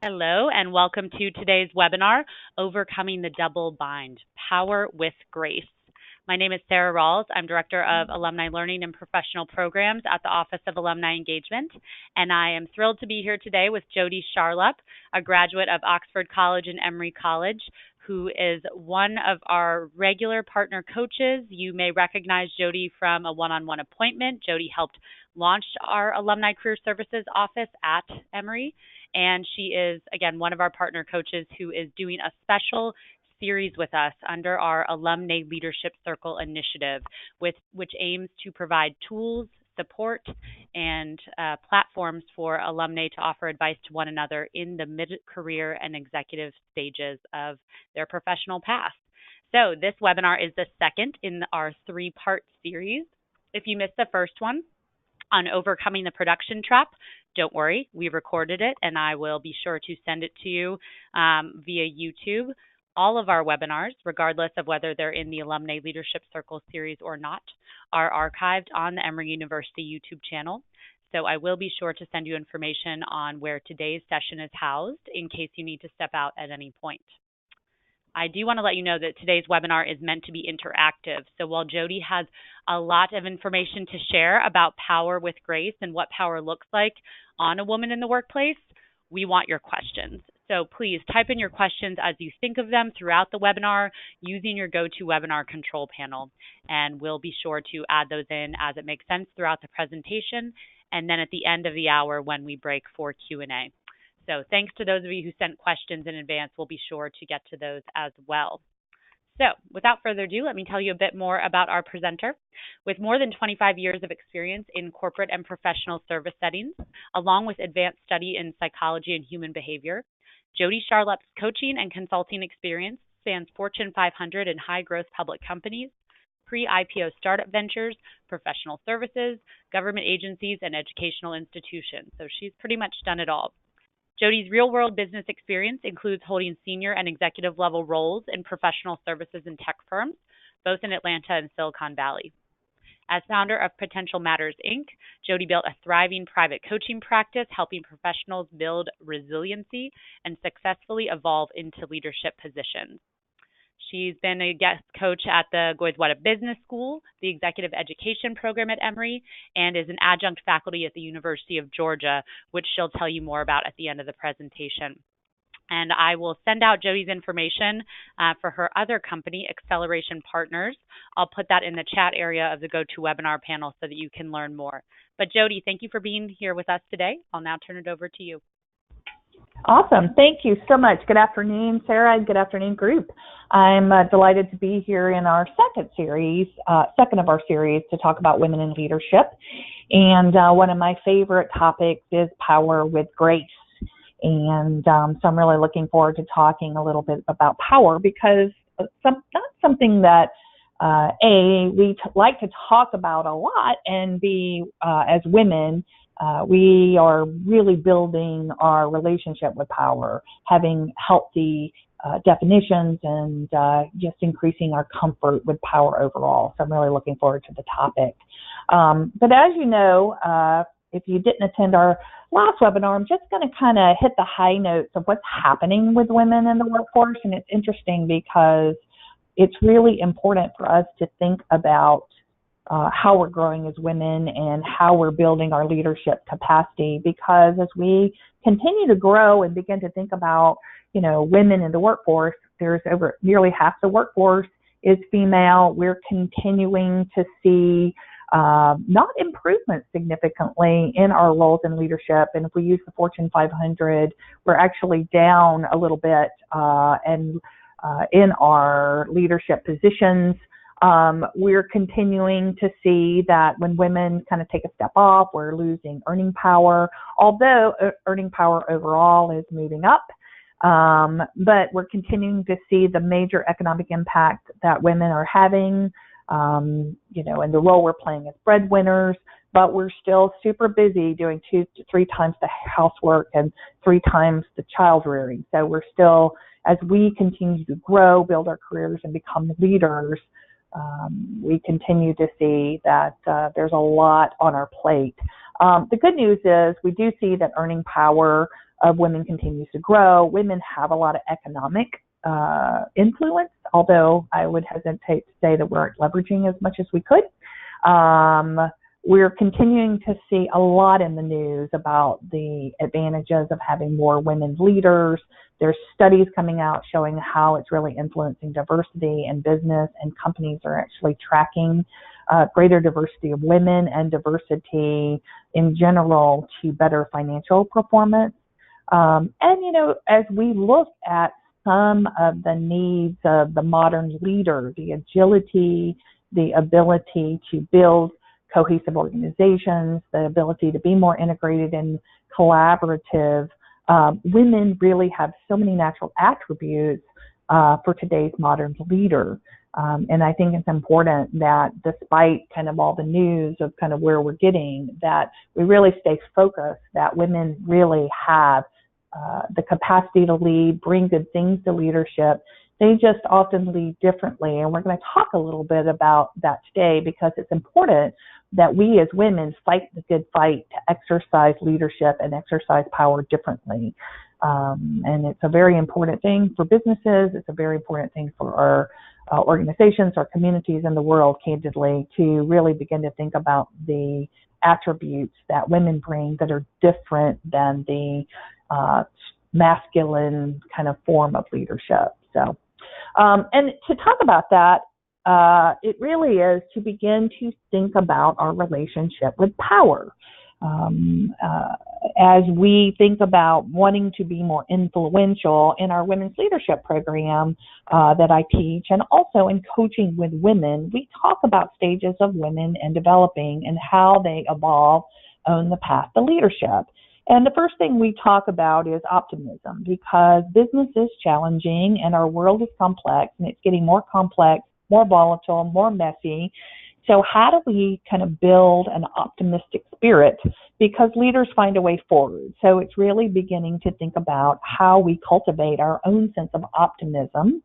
Hello, and welcome to today's webinar, Overcoming the Double Bind, Power with Grace. My name is Sarah Rawls. I'm Director of Alumni Learning and Professional Programs at the Office of Alumni Engagement, and I am thrilled to be here today with Jodie Charlop, a graduate of Oxford College and Emory College, who is one of our regular partner coaches. You may recognize Jodie from a one-on-one appointment. Jodie helped launch our Alumni Career Services office at Emory. And she is, again, one of our partner coaches who is doing a special series with us under our Alumni Leadership Circle initiative, which aims to provide tools, support, and platforms for alumni to offer advice to one another in the mid-career and executive stages of their professional path. So this webinar is the second in our three-part series. If you missed the first one, on overcoming the production trap, don't worry, we recorded it and I will be sure to send it to you via YouTube. All of our webinars, regardless of whether they're in the Alumni Leadership Circle series or not, are archived on the Emory University YouTube channel. So I will be sure to send you information on where today's session is housed in case you need to step out at any point. I do want to let you know that today's webinar is meant to be interactive. So while Jodie has a lot of information to share about power with grace and what power looks like on a woman in the workplace, we want your questions. So please type in your questions as you think of them throughout the webinar using your GoToWebinar control panel. And we'll be sure to add those in as it makes sense throughout the presentation and then at the end of the hour when we break for Q&A. So thanks to those of you who sent questions in advance. We'll be sure to get to those as well. So without further ado, let me tell you a bit more about our presenter. With more than 25 years of experience in corporate and professional service settings, along with advanced study in psychology and human behavior, Jodie Charlop's coaching and consulting experience spans Fortune 500 and high-growth public companies, pre-IPO startup ventures, professional services, government agencies, and educational institutions. So she's pretty much done it all. Jodie's real-world business experience includes holding senior and executive-level roles in professional services and tech firms, both in Atlanta and Silicon Valley. As founder of Potential Matters, Inc., Jodie built a thriving private coaching practice, helping professionals build resiliency and successfully evolve into leadership positions. She's been a guest coach at the Goizueta Business School, the Executive Education Program at Emory, and is an adjunct faculty at the University of Georgia, which she'll tell you more about at the end of the presentation. And I will send out Jodie's information for her other company, Acceleration Partners. I'll put that in the chat area of the GoToWebinar panel so that you can learn more. But Jodie, thank you for being here with us today. I'll now turn it over to you. Awesome. Thank you so much. Good afternoon, Sarah, and good afternoon, group. I'm delighted to be here in our second of our series to talk about women in leadership. And one of my favorite topics is power with grace. And so I'm really looking forward to talking a little bit about power because that's something that we like to talk about a lot, and B, as women, we are really building our relationship with power, having healthy definitions and just increasing our comfort with power overall. So I'm really looking forward to the topic. But as you know, if you didn't attend our last webinar, I'm just going to kind of hit the high notes of what's happening with women in the workforce. And it's interesting because it's really important for us to think about how we're growing as women and how we're building our leadership capacity, because as we continue to grow and begin to think about, women in the workforce, there's over nearly half the workforce is female. We're continuing to see not improvement significantly in our roles in leadership. And if we use the Fortune 500, we're actually down a little bit in our leadership positions. We're continuing to see that when women kind of take a step off, we're losing earning power, although earning power overall is moving up. But we're continuing to see the major economic impact that women are having, and the role we're playing as breadwinners, but we're still super busy doing 2 to 3 times the housework and 3 times the child rearing. So we're still, as we continue to grow, build our careers, and become leaders, we continue to see that there's a lot on our plate. The good news is we do see that earning power of women continues to grow. Women have a lot of economic influence, although I would hesitate to say that we aren't leveraging as much as we could. We're continuing to see a lot in the news about the advantages of having more women leaders. There's studies coming out showing how it's really influencing diversity in business, and companies are actually tracking greater diversity of women and diversity in general to better financial performance. And, as we look at some of the needs of the modern leader, the agility, the ability to build cohesive organizations, the ability to be more integrated and collaborative, women really have so many natural attributes for today's modern leader. And I think it's important that despite kind of all the news of kind of where we're getting, that we really stay focused, that women really have the capacity to lead, bring good things to leadership. They just often lead differently. And we're going to talk a little bit about that today, because it's important that we as women fight the good fight to exercise leadership and exercise power differently. And it's a very important thing for businesses. It's a very important thing for our organizations, our communities, and the world, candidly, to really begin to think about the attributes that women bring that are different than the masculine kind of form of leadership. So, and to talk about that, it really is to begin to think about our relationship with power. As we think about wanting to be more influential in our women's leadership program that I teach, and also in coaching with women, we talk about stages of women and developing and how they evolve on the path to leadership. And the first thing we talk about is optimism, because business is challenging and our world is complex, and it's getting more complex, more volatile, more messy. So how do we kind of build an optimistic spirit? Because leaders find a way forward. So it's really beginning to think about how we cultivate our own sense of optimism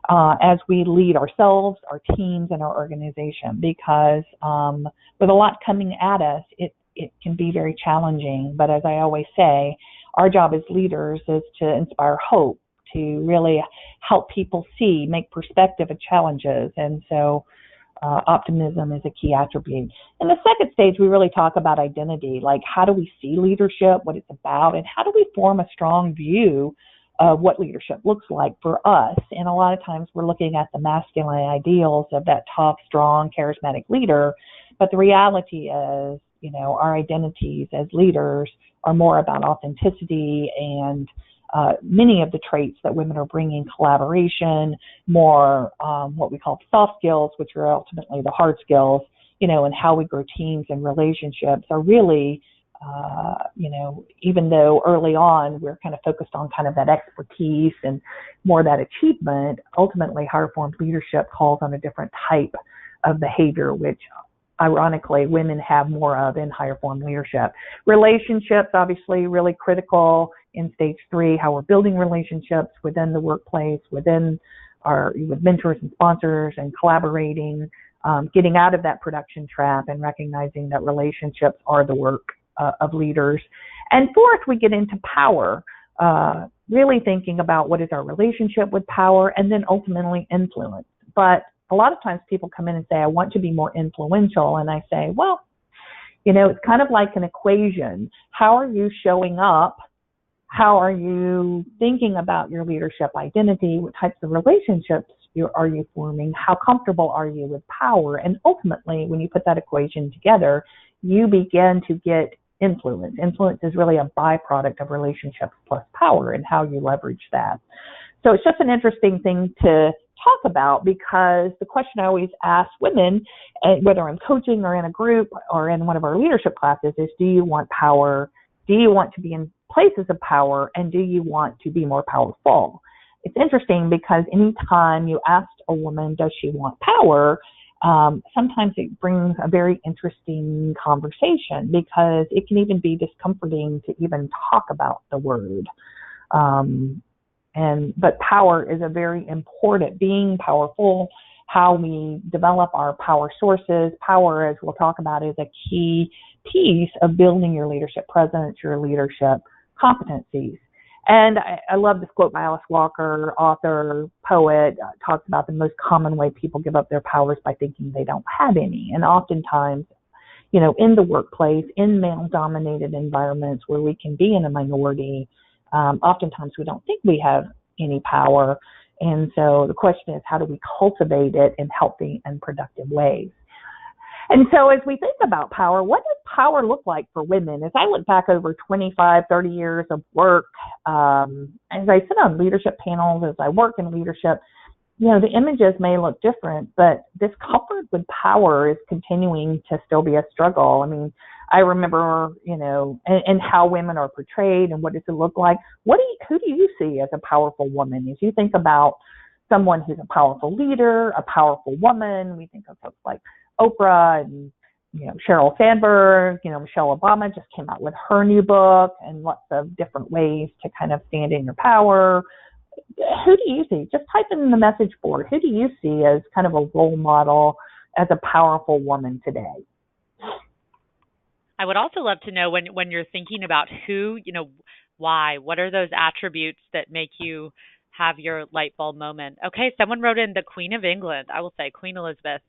as we lead ourselves, our teams, and our organization. Because with a lot coming at us, it can be very challenging. But as I always say, our job as leaders is to inspire hope, to really help people see, make perspective of challenges. And so optimism is a key attribute. In the second stage, we really talk about identity, like how do we see leadership, what it's about, and how do we form a strong view of what leadership looks like for us. And a lot of times we're looking at the masculine ideals of that tough, strong, charismatic leader. But the reality is, our identities as leaders are more about authenticity and many of the traits that women are bringing, collaboration, more what we call soft skills, which are ultimately the hard skills, and how we grow teams and relationships are really, even though early on we're kind of focused on kind of that expertise and more that achievement, ultimately higher formed leadership calls on a different type of behavior, which ironically women have more of in higher form leadership. Relationships, obviously, really critical in stage 3, how we're building relationships within the workplace, with mentors and sponsors, and collaborating, getting out of that production trap and recognizing that relationships are the work of leaders. And fourth, we get into power, really thinking about what is our relationship with power, and then ultimately influence. But a lot of times people come in and say, I want to be more influential. And I say, well, it's kind of like an equation. How are you showing up? How are you thinking about your leadership identity? What types of relationships are you forming? How comfortable are you with power? And ultimately, when you put that equation together, you begin to get influence. Influence is really a byproduct of relationships plus power and how you leverage that. So it's just an interesting thing to talk about, because the question I always ask women, whether I'm coaching or in a group or in one of our leadership classes, is do you want power? Do you want to be in places of power? And do you want to be more powerful? It's interesting because anytime you ask a woman, does she want power? Sometimes it brings a very interesting conversation, because it can even be discomforting to even talk about the word. But power is a very important, being powerful, how we develop our power sources. Power, as we'll talk about, is a key piece of building your leadership presence, your leadership competencies. And I love this quote by Alice Walker, author, poet, talks about the most common way people give up their powers by thinking they don't have any. And oftentimes, in the workplace, in male-dominated environments where we can be in a minority, oftentimes we don't think we have any power. And so the question is, how do we cultivate it in healthy and productive ways? And so as we think about power, what does power look like for women? As I look back over 25, 30 years of work, as I sit on leadership panels, as I work in leadership, the images may look different, but this comfort with power is continuing to still be a struggle. I mean, I remember, and how women are portrayed and what does it look like. Who do you see as a powerful woman? As you think about someone who's a powerful leader, a powerful woman, we think of folks like Oprah and, Sheryl Sandberg, Michelle Obama just came out with her new book and lots of different ways to kind of stand in your power. Who do you see? Just type in the message board. Who do you see as kind of a role model as a powerful woman today? I would also love to know when you're thinking about who, why, what are those attributes that make you have your light bulb moment? Okay, someone wrote in the Queen of England. I will say Queen Elizabeth.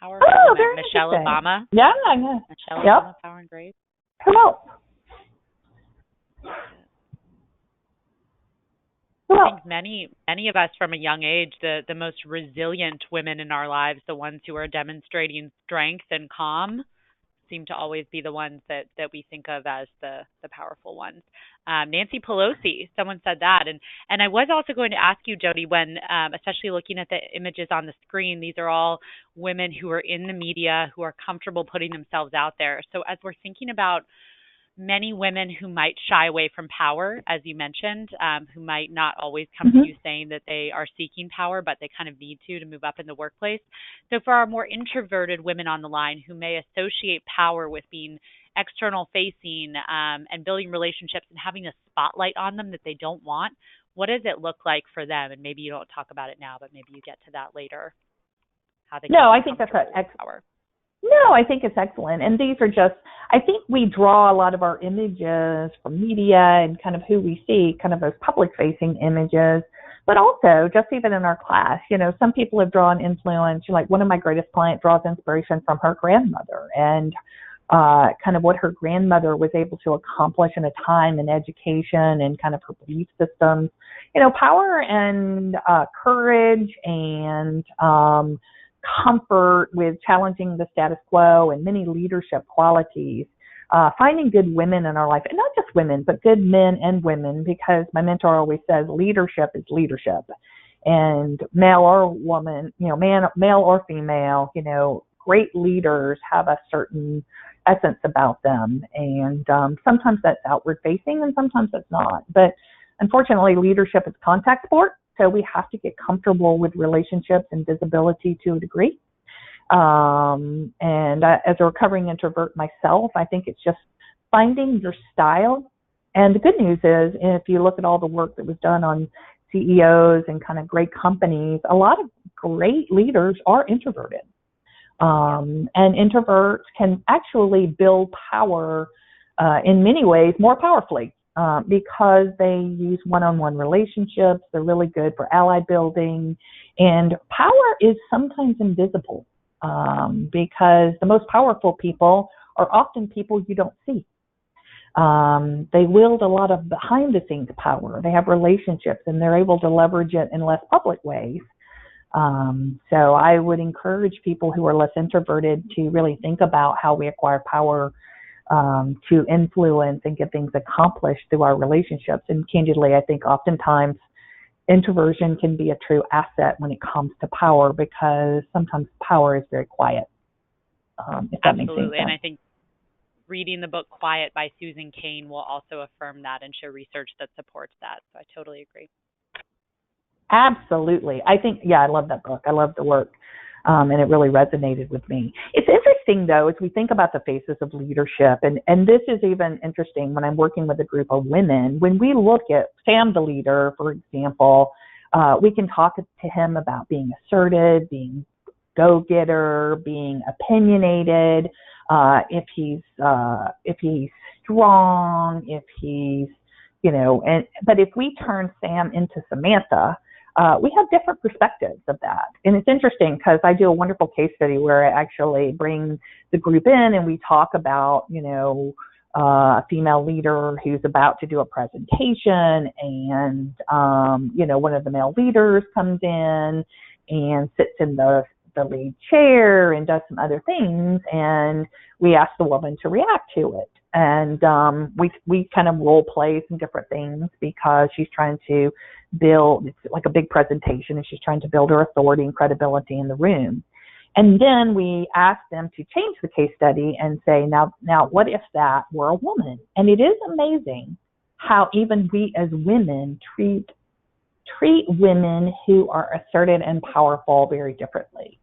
Powerful woman. Michelle Obama. Yeah. Michelle Obama, Power and Grace. Who else? I think many of us from a young age, the most resilient women in our lives, the ones who are demonstrating strength and calm, seem to always be the ones that we think of as the powerful ones. Nancy Pelosi, someone said that. And I was also going to ask you, Jodie, when, especially looking at the images on the screen, these are all women who are in the media, who are comfortable putting themselves out there. So as we're thinking about many women who might shy away from power, as you mentioned, who might not always come to you saying that they are seeking power, but they kind of need to move up in the workplace. So for our more introverted women on the line who may associate power with being external facing and building relationships and having a spotlight on them that they don't want, what does it look like for them? And maybe you don't talk about it now, but maybe you get to that later. How they I think that's power. No, I think it's excellent. And these are I think we draw a lot of our images from media and kind of who we see, kind of those public-facing images, but also just even in our class, some people have drawn influence. Like one of my greatest clients draws inspiration from her grandmother and kind of what her grandmother was able to accomplish in a time in education and kind of her belief systems. Power and courage and comfort with challenging the status quo and many leadership qualities, finding good women in our life, and not just women, but good men and women, because my mentor always says leadership is leadership, and male or woman, male or female, great leaders have a certain essence about them, and sometimes that's outward facing and sometimes that's not, but unfortunately leadership is contact sport. So we have to get comfortable with relationships and visibility to a degree. And as a recovering introvert myself, I think it's just finding your style. And the good news is, if you look at all the work that was done on CEOs and kind of great companies, a lot of great leaders are introverted. And introverts can actually build power in many ways more powerfully. Because they use one-on-one relationships. They're really good for ally building. And power is sometimes invisible because the most powerful people are often people you don't see. They wield a lot of behind-the-scenes power. They have relationships, and they're able to leverage it in less public ways. So I would encourage people who are less introverted to really think about how we acquire power to influence and get things accomplished through our relationships. And candidly, I think oftentimes introversion can be a true asset when it comes to power, because sometimes power is very quiet. If that makes sense. Absolutely, and I think reading the book Quiet by Susan Cain will also affirm that and show research that supports that. So I totally agree. Absolutely. I think, I love that book. I love the work. And it really resonated with me. It's interesting, though, as we think about the faces of leadership, and this is even interesting when I'm working with a group of women. When we look at Sam the leader, for example, We can talk to him about being assertive, being go-getter, being opinionated, if he's strong, if he's, but if we turn Sam into Samantha, we have different perspectives of that. And it's interesting because I do a wonderful case study where I actually bring the group in and we talk about, a female leader who's about to do a presentation, and, one of the male leaders comes in and sits in the lead chair and does some other things, and we ask the woman to react to it. And we kind of role play some different things because she's trying to build, it's like a big presentation, and she's trying to build her authority and credibility in the room. And then we ask them to change the case study and say, now what if that were a woman? And it is amazing how even we as women treat women who are assertive and powerful very differently.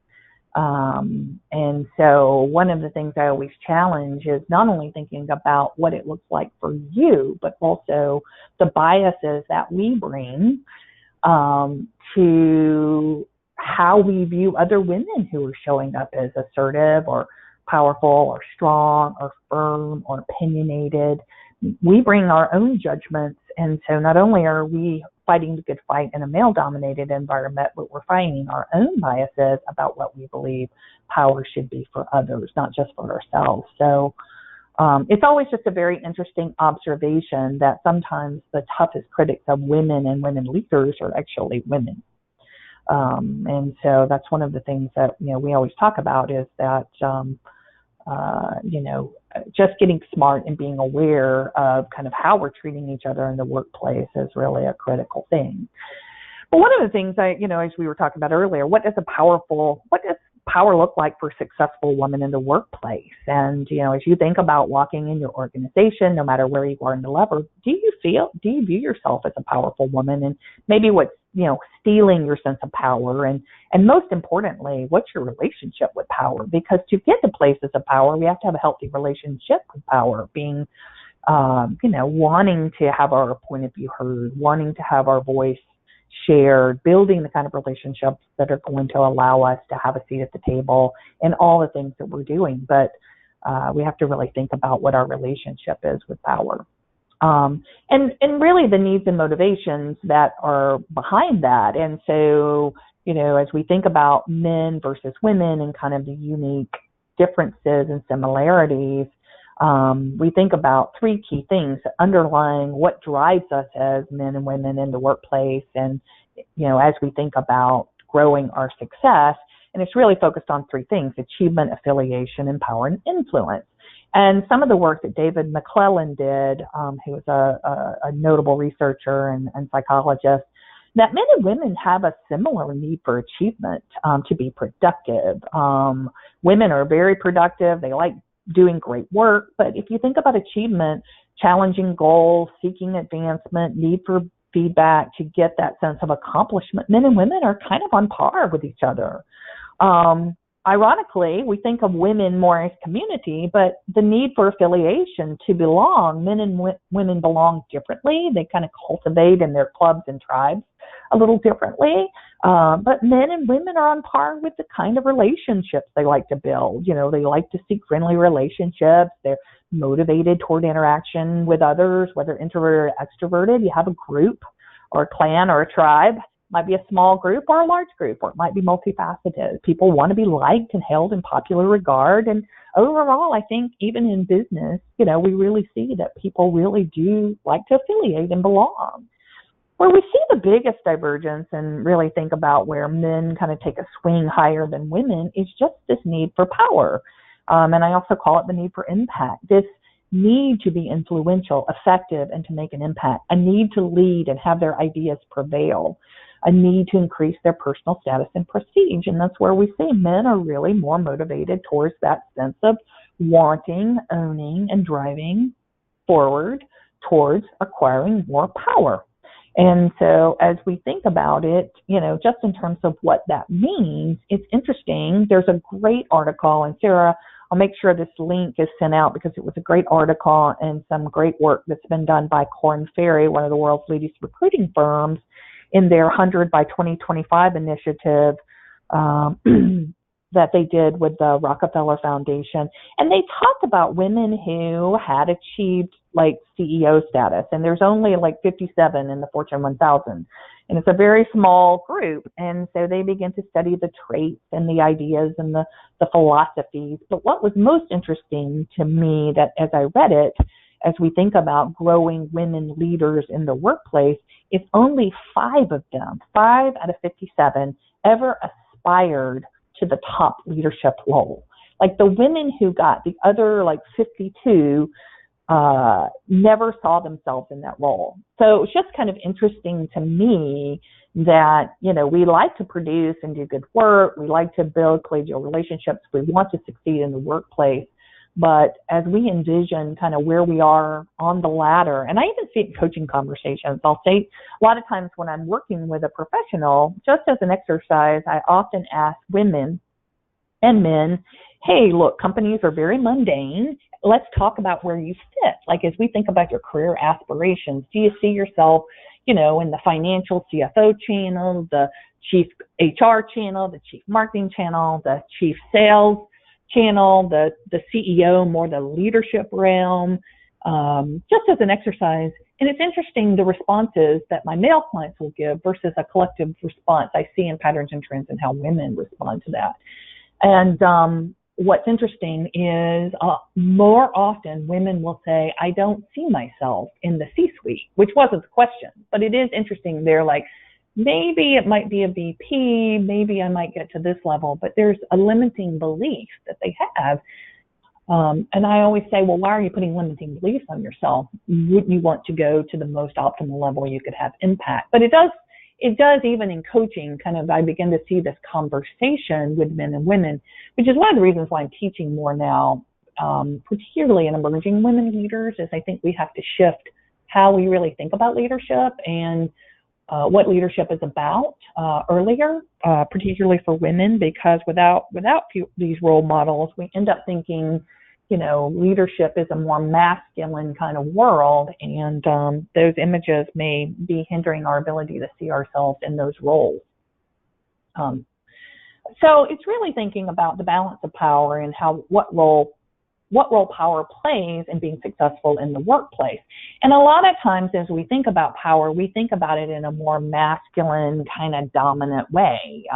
And so one of the things I always challenge is not only thinking about what it looks like for you, but also the biases that we bring to how we view other women who are showing up as assertive or powerful or strong or firm or opinionated. We bring our own judgments, and so not only are we fighting the good fight in a male-dominated environment, but we're fighting our own biases about what we believe power should be for others, not just for ourselves. So it's always just a very interesting observation that sometimes the toughest critics of women and women leaders are actually women. And so that's one of the things that, we always talk about is that, just getting smart and being aware of kind of how we're treating each other in the workplace is really a critical thing. But one of the things as we were talking about earlier, what does power look like for a successful woman in the workplace? And, as you think about walking in your organization, no matter where you are in the lever, do you view yourself as a powerful woman? And maybe what's, stealing your sense of power? And most importantly, what's your relationship with power? Because to get to places of power, we have to have a healthy relationship with power, being, wanting to have our point of view heard, wanting to have our voice shared, building the kind of relationships that are going to allow us to have a seat at the table and all the things that we're doing. But we have to really think about what our relationship is with power. And really the needs and motivations that are behind that. And so, as we think about men versus women and kind of the unique differences and similarities, we think about three key things underlying what drives us as men and women in the workplace. And, as we think about growing our success, and it's really focused on three things: achievement, affiliation, and power and influence. And some of the work that David McClellan did, who was a notable researcher and psychologist, that men and women have a similar need for achievement, to be productive. Women are very productive. They like doing great work. But if you think about achievement, challenging goals, seeking advancement, need for feedback to get that sense of accomplishment, men and women are kind of on par with each other. Ironically, we think of women more as community, but the need for affiliation to belong, men and women belong differently. They kind of cultivate in their clubs and tribes a little differently. But men and women are on par with the kind of relationships they like to build. They like to seek friendly relationships. They're motivated toward interaction with others, whether introverted or extroverted. You have a group or a clan or a tribe. Might be a small group or a large group, or it might be multifaceted. People want to be liked and held in popular regard. And overall, I think even in business, we really see that people really do like to affiliate and belong. Where we see the biggest divergence and really think about where men kind of take a swing higher than women is just this need for power. And I also call it the need for impact. This need to be influential, effective, and to make an impact. A need to lead and have their ideas prevail. A need to increase their personal status and prestige. And that's where we see men are really more motivated towards that sense of wanting, owning, and driving forward towards acquiring more power. And so as we think about it, just in terms of what that means, it's interesting. There's a great article, and Sarah, I'll make sure this link is sent out because it was a great article and some great work that's been done by Korn Ferry, one of the world's leading recruiting firms, in their 100 by 2025 initiative that they did with the Rockefeller Foundation. And they talked about women who had achieved like CEO status, and there's only like 57 in the Fortune 1000. And it's a very small group. And so they begin to study the traits and the ideas and the philosophies. But what was most interesting to me, that as I read it, as we think about growing women leaders in the workplace, is only 5 of them, 5 out of 57, ever aspired to the top leadership role. Like the women who got the other like 52 never saw themselves in that role. So it's just kind of interesting to me that, you know, we like to produce and do good work. We like to build collegial relationships. We want to succeed in the workplace. But as we envision kind of where we are on the ladder, and I even see it in coaching conversations, I'll say a lot of times when I'm working with a professional, just as an exercise, I often ask women and men, hey, look, companies are very mundane. Let's talk about where you fit. Like as we think about your career aspirations, do you see yourself, you know, in the financial CFO channel, the chief HR channel, the chief marketing channel, the chief sales channel, the CEO, more the leadership realm, just as an exercise. And it's interesting the responses that my male clients will give versus a collective response I see in patterns and trends and how women respond to that. And what's interesting is more often women will say, I don't see myself in the C-suite, which wasn't the question, but it is interesting. They're like, maybe it might be a VP, maybe I might get to this level, but there's a limiting belief that they have. And I always say, well, why are you putting limiting beliefs on yourself? Wouldn't you want to go to the most optimal level you could have impact? But it does even in coaching, kind of, I begin to see this conversation with men and women, which is one of the reasons why I'm teaching more now, particularly in emerging women leaders, is I think we have to shift how we really think about leadership and what leadership is about earlier, particularly for women, because without these role models, we end up thinking, you know, leadership is a more masculine kind of world, and those images may be hindering our ability to see ourselves in those roles. So it's really thinking about the balance of power and what role power plays in being successful in the workplace. And a lot of times as we think about power, we think about it in a more masculine kind of dominant way,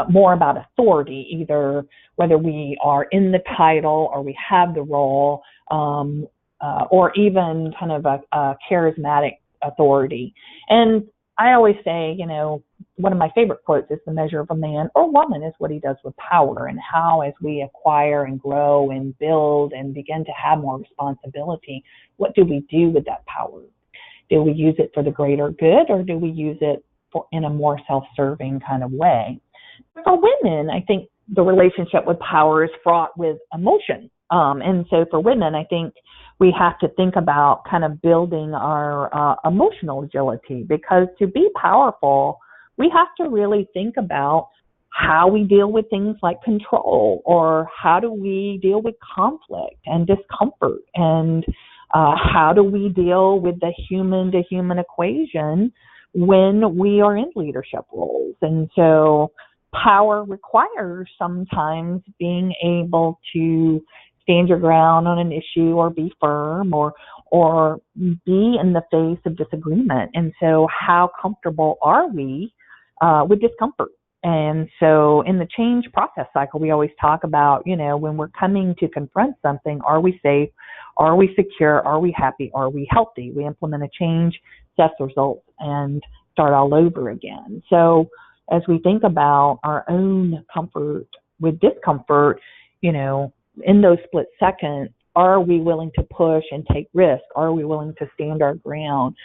more about authority, either whether we are in the title or we have the role, or even kind of a charismatic authority. And I always say, you know, one of my favorite quotes is the measure of a man or woman is what he does with power, and how as we acquire and grow and build and begin to have more responsibility, what do we do with that power? Do we use it for the greater good, or do we use it in a more self-serving kind of way? For women, I think the relationship with power is fraught with emotion. And so for women, I think we have to think about kind of building our emotional agility, because to be powerful, we have to really think about how we deal with things like control, or how do we deal with conflict and discomfort, and how do we deal with the human-to-human equation when we are in leadership roles. And so power requires sometimes being able to stand your ground on an issue, or be firm, or be in the face of disagreement. And so how comfortable are we with discomfort? And so in the change process cycle, we always talk about, you know, when we're coming to confront something, are we safe? Are we secure? Are we happy? Are we healthy? We implement a change, test results, and start all over again. So as we think about our own comfort with discomfort, you know, in those split seconds, are we willing to push and take risks? Are we willing to stand our ground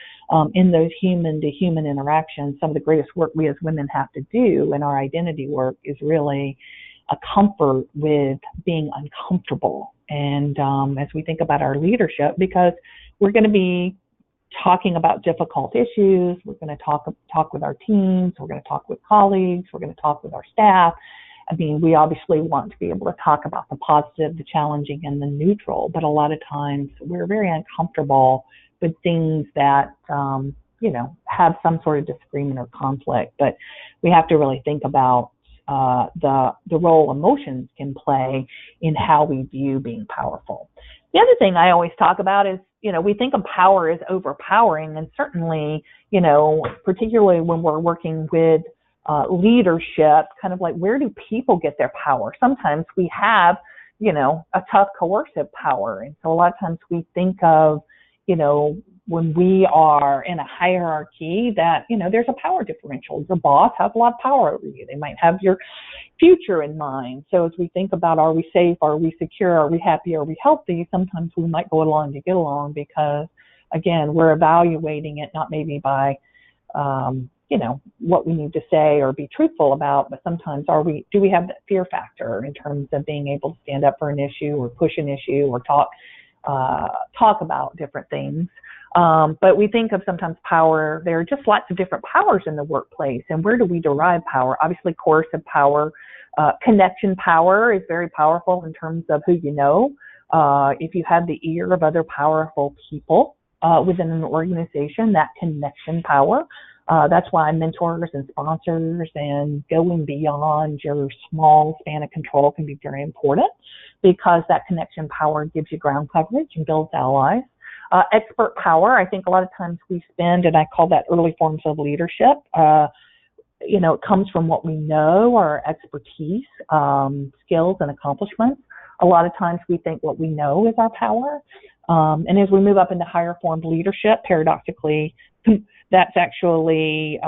in those human-to-human interactions? Some of the greatest work we as women have to do in our identity work is really a comfort with being uncomfortable. And as we think about our leadership, because we're going to be talking about difficult issues, we're going to talk with our teams, we're going to talk with colleagues, we're going to talk with our staff. I mean, we obviously want to be able to talk about the positive, the challenging, and the neutral, but a lot of times we're very uncomfortable with things that, have some sort of disagreement or conflict. But we have to really think about the role emotions can play in how we view being powerful. The other thing I always talk about is, we think of power as overpowering, and certainly, particularly when we're working with leadership, kind of like, where do people get their power? Sometimes we have, a tough coercive power. And so a lot of times we think of, when we are in a hierarchy that, there's a power differential. Your boss has a lot of power over you. They might have your future in mind. So as we think about, are we safe? Are we secure? Are we happy? Are we healthy? Sometimes we might go along to get along because, again, we're evaluating it not maybe by, what we need to say or be truthful about, but sometimes do we have that fear factor in terms of being able to stand up for an issue or push an issue or talk about different things. But we think of sometimes power, there are just lots of different powers in the workplace. And where do we derive power? Obviously, coercive power, connection power is very powerful in terms of who you know. If you have the ear of other powerful people within an organization, that connection power. That's why mentors and sponsors and going beyond your small span of control can be very important, because that connection power gives you ground coverage and builds allies. Expert power, I think a lot of times we spend, and I call that early forms of leadership. It comes from what we know, our expertise, skills, and accomplishments. A lot of times we think what we know is our power. And as we move up into higher formed leadership, paradoxically, that's actually,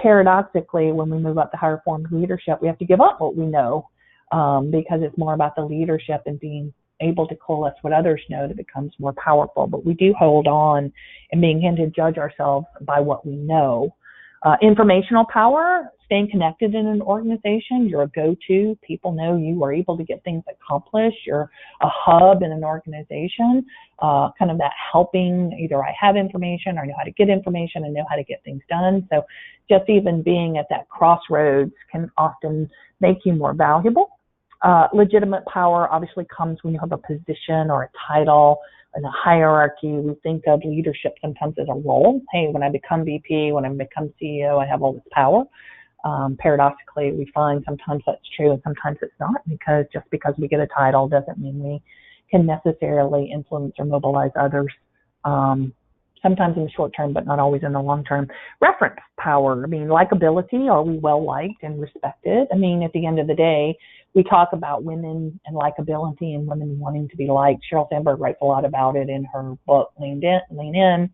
paradoxically, when we move up to higher formed leadership, we have to give up what we know, because it's more about the leadership and being able to coalesce what others know that becomes more powerful. But we do hold on and being to judge ourselves by what we know. Informational power, staying connected in an organization. You're a go-to. People know you are able to get things accomplished. You're a hub in an organization, kind of that helping, either I have information or I know how to get information and know how to get things done. So just even being at that crossroads can often make you more valuable. Legitimate power obviously comes when you have a position or a title in a hierarchy. We think of leadership sometimes as a role. Hey, when I become VP, when I become CEO, I have all this power. Paradoxically, we find sometimes that's true and sometimes it's not, because just because we get a title doesn't mean we can necessarily influence or mobilize others. Sometimes in the short term, but not always in the long term. Reference power, likability. Are we well liked and respected? At the end of the day, we talk about women and likability and women wanting to be liked. Sheryl Sandberg writes a lot about it in her book, Lean In.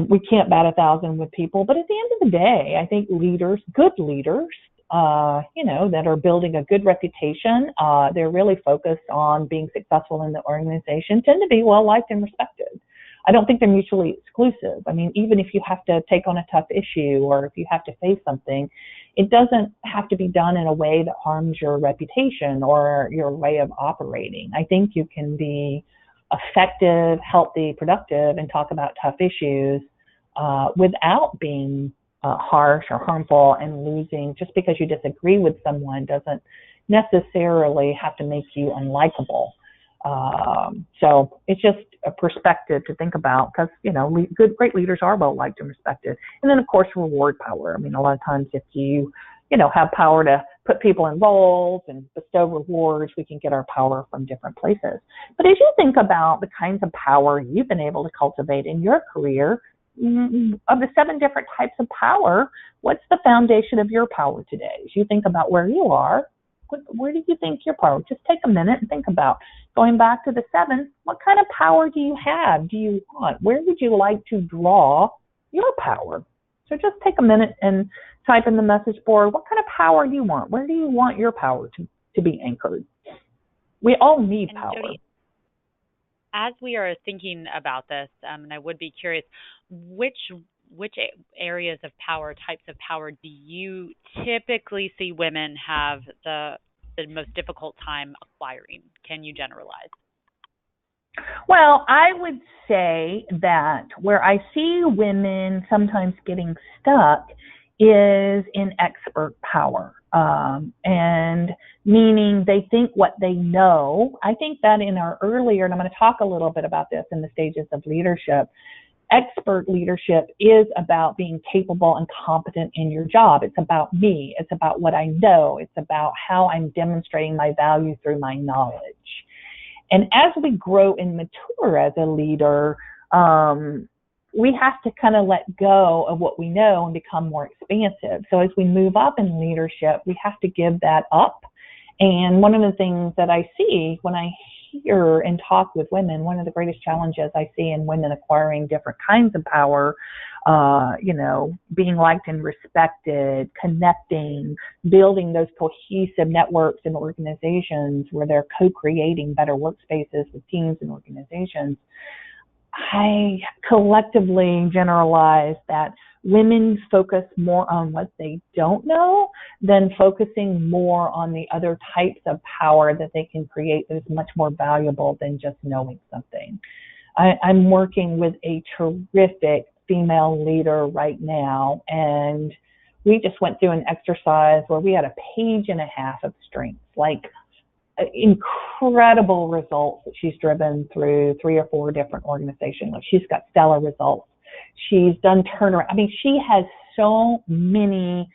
We can't bat 1,000 with people, but at the end of the day, I think leaders, good leaders, that are building a good reputation, they're really focused on being successful in the organization, tend to be well liked and respected. I don't think they're mutually exclusive. Even if you have to take on a tough issue or if you have to face something, it doesn't have to be done in a way that harms your reputation or your way of operating. I think you can be effective, healthy, productive, and talk about tough issues without being harsh or harmful and losing. Just because you disagree with someone doesn't necessarily have to make you unlikable. So it's just a perspective to think about, because, great leaders are well liked and respected. And then, of course, reward power. A lot of times if you, have power to put people in roles and bestow rewards, we can get our power from different places. But as you think about the kinds of power you've been able to cultivate in your career, of the 7 different types of power, what's the foundation of your power today? As you think about where you are, where do you think your power? Just take a minute and think about, going back to the 7, what kind of power do you have? Do you want? Where would you like to draw your power? So just take a minute and type in the message board, what kind of power do you want? Where do you want your power to be anchored? We all need power. Jodie, as we are thinking about this, and I would be curious, which areas of power, types of power, do you typically see women have the most difficult time acquiring? Can you generalize? Well, I would say that where I see women sometimes getting stuck is in expert power. and meaning they think what they know. I think that in our earlier, and I'm going to talk a little bit about this in the stages of leadership, expert leadership is about being capable and competent in your job. It's about me. It's about what I know. It's about how I'm demonstrating my value through my knowledge. And as we grow and mature as a leader, we have to kind of let go of what we know and become more expansive. So as we move up in leadership, we have to give that up. And one of the things that I see when I hear and talk with women, one of the greatest challenges I see in women acquiring different kinds of power, being liked and respected, connecting, building those cohesive networks and organizations where they're co-creating better workspaces with teams and organizations. I collectively generalize that women focus more on what they don't know than focusing more on the other types of power that they can create that is much more valuable than just knowing something. I'm working with a terrific female leader right now, and we just went through an exercise where we had a page and a half of strengths, like incredible results that she's driven through 3 or 4 different organizations. Like, she's got stellar results. She's done turnaround. I mean, she has so many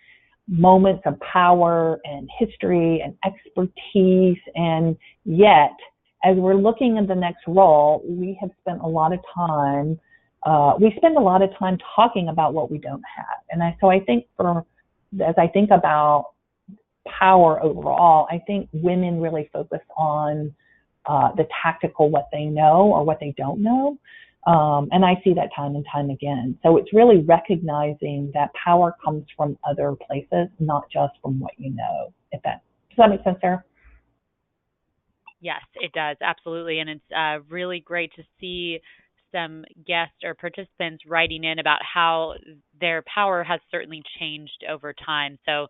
moments of power and history and expertise, and yet, as we're looking at the next role, we have spent a lot of time, we spend a lot of time talking about what we don't have. And so I think as I think about power overall, I think women really focus on the tactical, what they know or what they don't know. And I see that time and time again. So it's really recognizing that power comes from other places, not just from what you know. Does that make sense, Sarah? Yes, it does. Absolutely. And it's really great to see some guests or participants writing in about how their power has certainly changed over time. So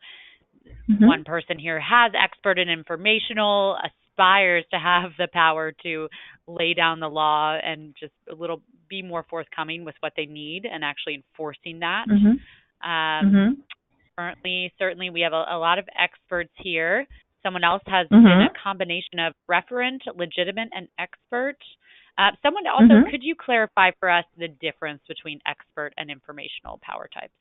one person here has expert and informational, aspires to have the power to lay down the law and just be more forthcoming with what they need and actually enforcing that. Currently, certainly we have a lot of experts here. Someone else has been a combination of referent, legitimate, and expert. Someone also, could you clarify for us the difference between expert and informational power types?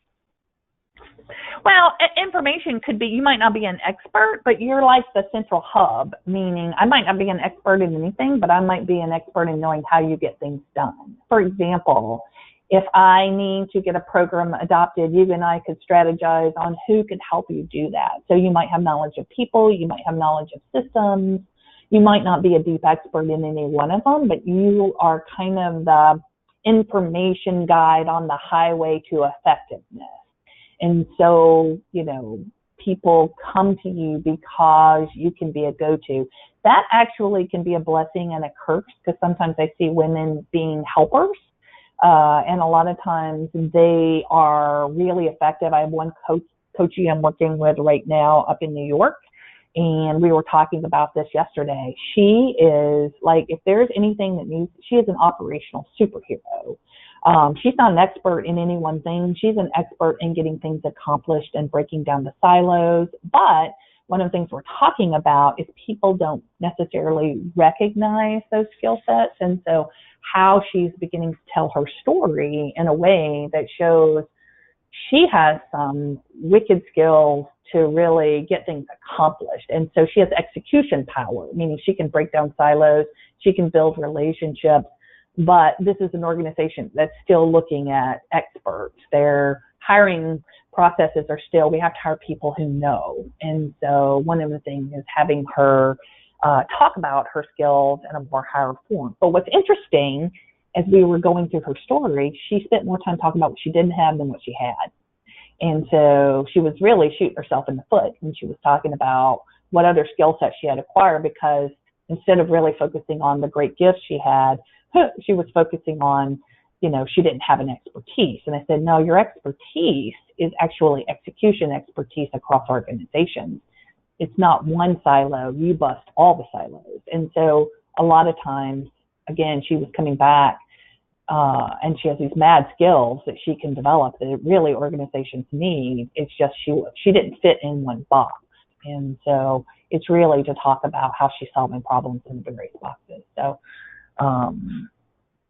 Well, information could be, you might not be an expert, but you're like the central hub, meaning I might not be an expert in anything, but I might be an expert in knowing how you get things done. For example, if I need to get a program adopted, you and I could strategize on who could help you do that. So you might have knowledge of people, you might have knowledge of systems, you might not be a deep expert in any one of them, but you are kind of the information guide on the highway to effectiveness. And so, people come to you because you can be a go-to. That actually can be a blessing and a curse, because sometimes I see women being helpers, and a lot of times they are really effective. I have one coachee I'm working with right now up in New York, and we were talking about this yesterday. She is like, if there's anything that needs, she is an operational superhero. She's not an expert in any one thing. She's an expert in getting things accomplished and breaking down the silos. But one of the things we're talking about is people don't necessarily recognize those skill sets. And so how she's beginning to tell her story in a way that shows she has some wicked skills to really get things accomplished. And so she has execution power, meaning she can break down silos, she can build relationships. But this is an organization that's still looking at experts. Their hiring processes are still, we have to hire people who know. And so one of the things is having her talk about her skills in a more higher form. But what's interesting, as we were going through her story, she spent more time talking about what she didn't have than what she had. And so she was really shooting herself in the foot when she was talking about what other skill sets she had acquired, because instead of really focusing on the great gifts she had, she was focusing on, she didn't have an expertise. And I said, no, your expertise is actually execution expertise across organizations. It's not one silo. You bust all the silos. And so a lot of times, again, she was coming back and she has these mad skills that she can develop that really organizations need. It's just she didn't fit in one box. And so it's really to talk about how she's solving problems in the various boxes. So,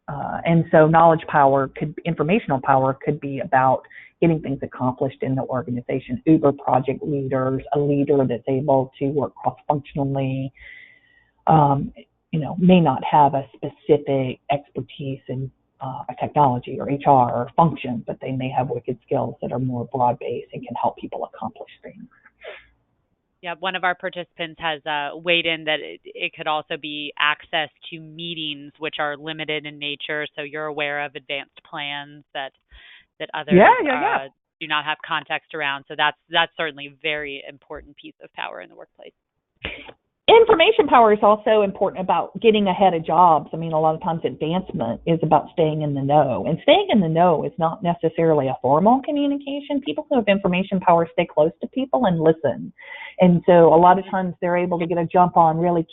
and so informational power could be about getting things accomplished in the organization. Uber project leaders, a leader that's able to work cross-functionally, may not have a specific expertise in technology or HR or function, but they may have wicked skills that are more broad-based and can help people accomplish things. Yeah, one of our participants has weighed in that it could also be access to meetings, which are limited in nature. So you're aware of advanced plans that others do not have context around. So that's certainly a very important piece of power in the workplace. Information power is also important about getting ahead of jobs. I mean, a lot of times advancement is about staying in the know. And staying in the know is not necessarily a formal communication. People who have information power stay close to people and listen. And so a lot of times they're able to get a jump on really,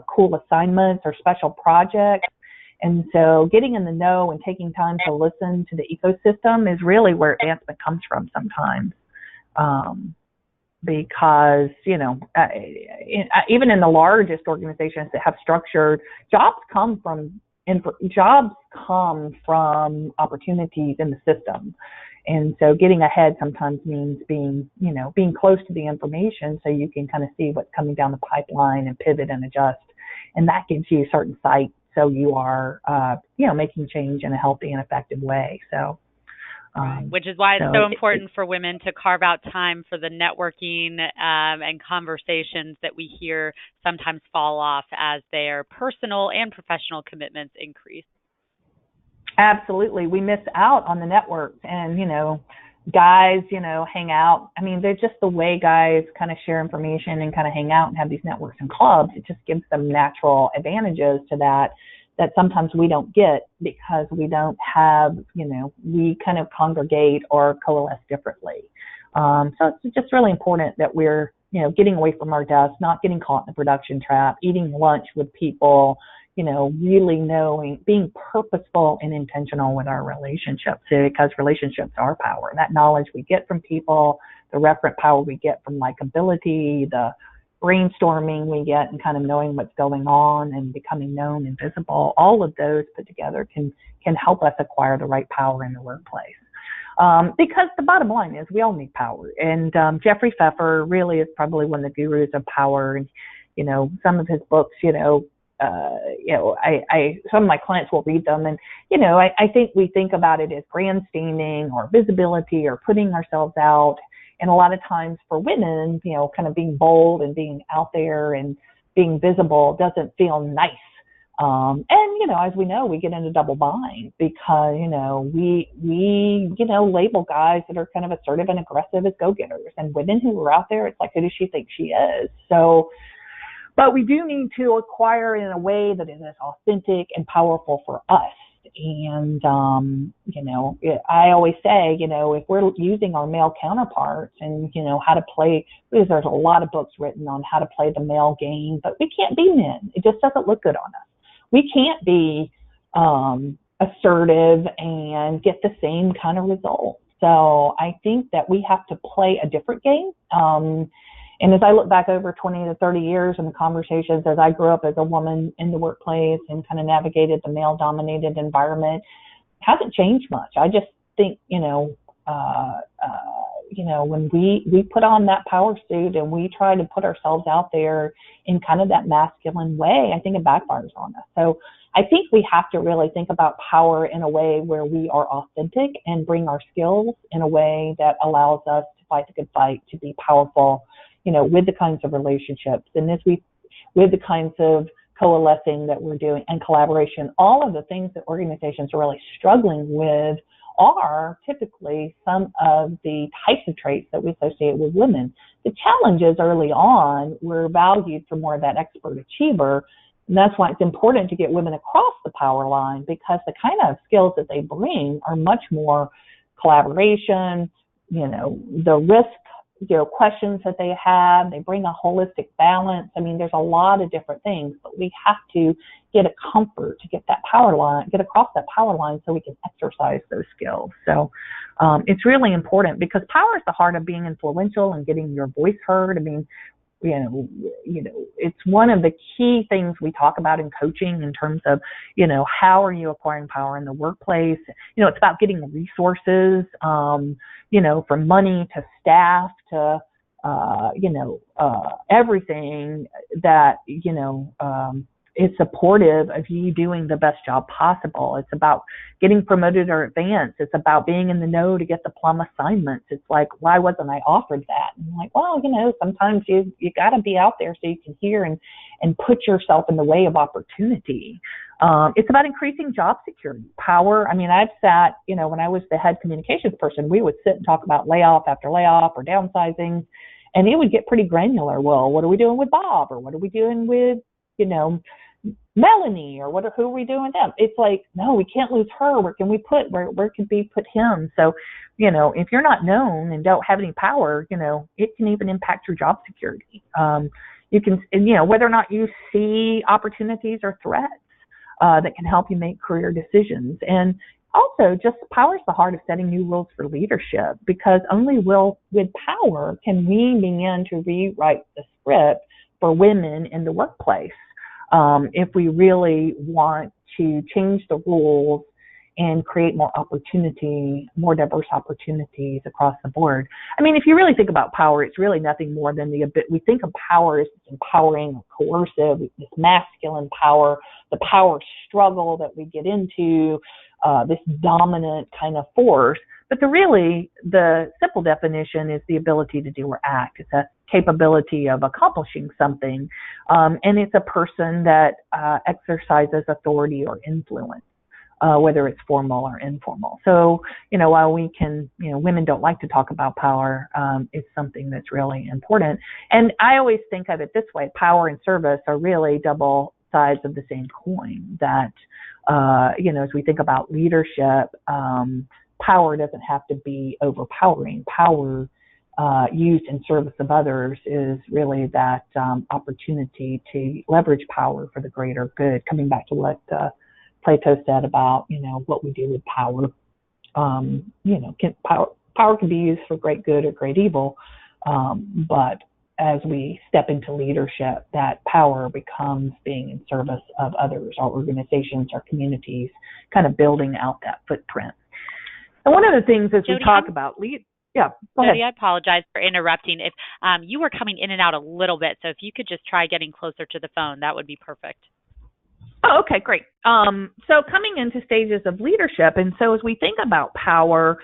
cool assignments or special projects. And so getting in the know and taking time to listen to the ecosystem is really where advancement comes from sometimes. Because, even in the largest organizations that have structured, jobs come from opportunities in the system. And so getting ahead sometimes means being close to the information so you can kind of see what's coming down the pipeline and pivot and adjust. And that gives you certain sight so you are, making change in a healthy and effective way. So. Which is why it's so important for women to carve out time for the networking and conversations that we hear sometimes fall off as their personal and professional commitments increase. Absolutely. We miss out on the networks and, guys, hang out. I mean, they're just the way guys kind of share information and kind of hang out and have these networks and clubs. It just gives them natural advantages to that sometimes we don't get because we don't have, we kind of congregate or coalesce differently. So it's just really important that we're, getting away from our desks, not getting caught in the production trap, eating lunch with people, really knowing, being purposeful and intentional with our relationships, because relationships are power. That knowledge we get from people, the referent power we get from likability, the brainstorming we get and kind of knowing what's going on and becoming known and visible, all of those put together can help us acquire the right power in the workplace. Because the bottom line is we all need power. And Jeffrey Pfeffer really is probably one of the gurus of power. And, some of his books, some of my clients will read them. And, I think we think about it as grandstanding or visibility or putting ourselves out. And a lot of times for women, kind of being bold and being out there and being visible doesn't feel nice. And, as we know, we get into double bind because, we label guys that are kind of assertive and aggressive as go-getters. And women who are out there, it's like, who does she think she is? So, but we do need to acquire in a way that is authentic and powerful for us. And, I always say, if we're using our male counterparts and, how to play, because there's a lot of books written on how to play the male game, but we can't be men. It just doesn't look good on us. We can't be assertive and get the same kind of results. So I think that we have to play a different game. And as I look back over 20 to 30 years in the conversations as I grew up as a woman in the workplace and kind of navigated the male-dominated environment, it hasn't changed much. I just think, when we put on that power suit and we try to put ourselves out there in kind of that masculine way, I think it backfires on us. So I think we have to really think about power in a way where we are authentic and bring our skills in a way that allows us to fight the good fight, to be powerful, with the kinds of relationships and with the kinds of coalescing that we're doing and collaboration. All of the things that organizations are really struggling with are typically some of the types of traits that we associate with women. The challenges early on were valued for more of that expert achiever. And that's why it's important to get women across the power line, because the kind of skills that they bring are much more collaboration, the risk questions that they have. They bring a holistic balance. I mean, there's a lot of different things, but we have to get a comfort to get across that power line so we can exercise those skills. So it's really important because power is the heart of being influential and getting your voice heard. I mean, it's one of the key things we talk about in coaching in terms of, how are you acquiring power in the workplace? It's about getting resources, from money to staff to, everything that, is supportive of you doing the best job possible. It's about getting promoted or advanced. It's about being in the know to get the plum assignments. It's like, why wasn't I offered that? And I'm like, well, sometimes you got to be out there so you can hear and put yourself in the way of opportunity. It's about increasing job security, power. I mean, I've sat, when I was the head communications person, we would sit and talk about layoff after layoff or downsizing, and it would get pretty granular. Well, what are we doing with Bob? Or what are we doing with, Melanie, or who are we doing with them? It's like, no, we can't lose her. Where can we put him? So, if you're not known and don't have any power, it can even impact your job security. You can, whether or not you see opportunities or threats that can help you make career decisions. And also, just power is the heart of setting new rules for leadership, because only with power can we begin to rewrite the script for women in the workplace. If we really want to change the rules and create more diverse opportunities across the board. I mean, if you really think about power, it's really nothing more than we think of power as empowering, coercive, this masculine power, the power struggle that we get into, this dominant kind of force. But the simple definition is the ability to do or act. It's a capability of accomplishing something, and it's a person that exercises authority or influence, whether it's formal or informal. So, while women don't like to talk about power, it's something that's really important. And I always think of it this way: power and service are really double sides of the same coin. That, as we think about leadership, power doesn't have to be overpowering. Power used in service of others is really that opportunity to leverage power for the greater good. Coming back to what Plato said about, what we do with power. Power can be used for great good or great evil, but as we step into leadership, that power becomes being in service of others, our organizations, our communities, kind of building out that footprint. And one of the things as we talk about yeah, go ahead. Jodie, I apologize for interrupting. If you were coming in and out a little bit, so if you could just try getting closer to the phone, that would be perfect. Oh, okay, great. So coming into stages of leadership, and so as we think about power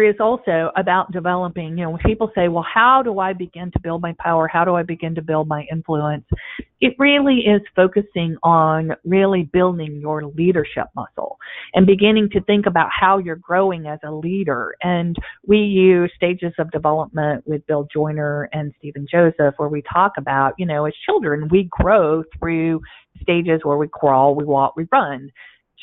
is also about developing, when people say, well, how do I begin to build my power? How do I begin to build my influence? It really is focusing on really building your leadership muscle and beginning to think about how you're growing as a leader. And we use stages of development with Bill Joyner and Stephen Joseph, where we talk about, as children, we grow through stages where we crawl, we walk, we run.